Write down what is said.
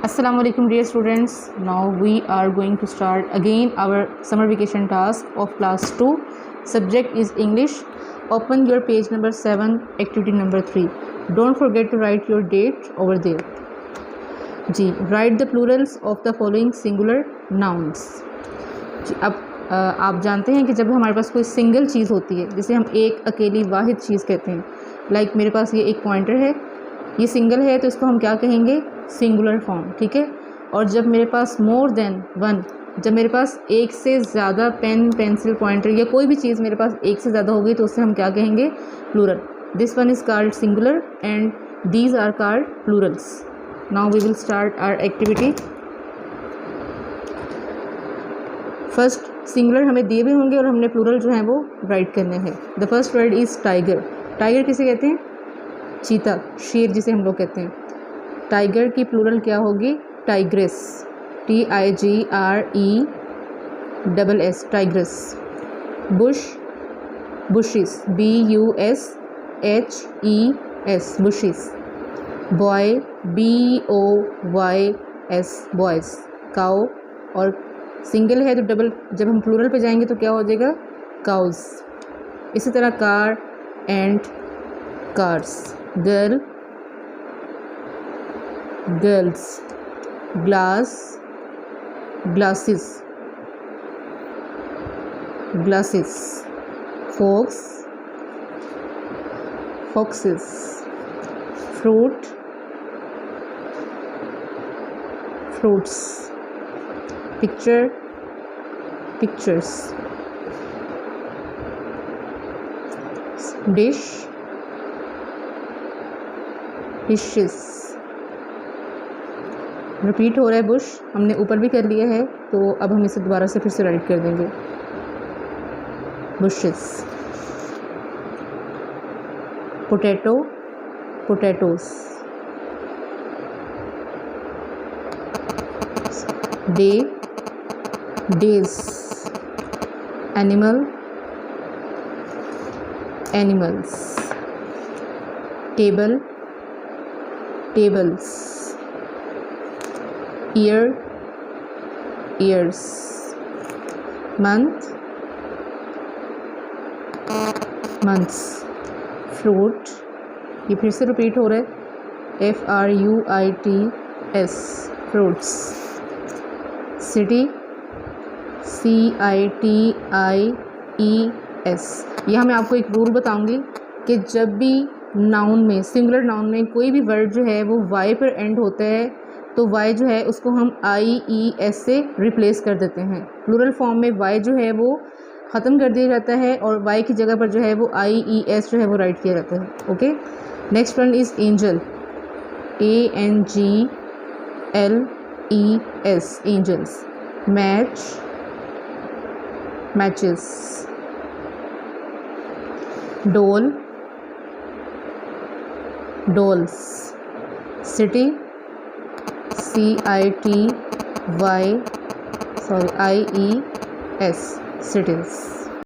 Assalamualaikum dear students. Now we are going to start again our summer vacation task of class 2. Subject is English. Open your page number 7, activity number 3. Don't forget to write your date over there. Ji, write the plurals of the following singular nouns. जी, अब आप जानते हैं कि जब हमारे पास कोई single चीज़ होती है जिसे हम एक अकेली वाहिद चीज़ कहते हैं, लाइक मेरे पास ये एक पॉइंटर है, ये सिंगल है तो इसको हम क्या कहेंगे, सिंगुलर फॉर्म, ठीक है। और जब मेरे पास मोर देन वन, जब मेरे पास एक से ज़्यादा पेन, पेंसिल, पॉइंटर या कोई भी चीज़ मेरे पास एक से ज़्यादा होगी तो उससे हम क्या कहेंगे, plural. This one is called singular and these are called plurals. Now we will start our activity. First singular हमें दिए भी होंगे और हमने प्लूरल जो है वो राइट करने हैं. The first word is tiger. Tiger किसे कहते हैं, चीता, शेर जिसे हम लोग कहते हैं. टाइगर की प्लूरल क्या होगी, tigress. TIGRESS, tigress. Bush, bushes. BUSHES, bushes. Boy, BOYS, boys. Cow, और सिंगल है तो डबल, जब हम प्लूरल पे जाएंगे तो क्या हो जाएगा, काउज. इसी तरह car and cars. Girl, girls. Glass, glasses, glasses. Fox, foxes. Fruit, fruits. Picture, pictures. Dish, dishes. Repeat हो रहा है बुश, हमने ऊपर भी कर लिया है तो अब हम इसे दोबारा से फिर से राइट कर देंगे. Bushes. Potato, potatoes. Day, days. Animal, animals. Table, tables. Year, years. Month, months. Fruit, ये फिर से रिपीट हो रहा है, FRUITS, fruits. City, CITIES. यहाँ मैं आपको एक रूल बताऊंगी कि जब भी नाउन में, सिंगुलर नाउन में कोई भी वर्ड जो है वो वाई पर एंड होता है तो वाई जो है उसको हम IES से रिप्लेस कर देते हैं. प्लूरल फॉर्म में वाई जो है वो ख़त्म कर दिया जाता है और वाई की जगह पर जो है वो IES जो है वो राइट किया जाता है. Okay. Next one is angel. ANGLES, angels. Match, matches. Doll, dolls. City, CITIES, cities.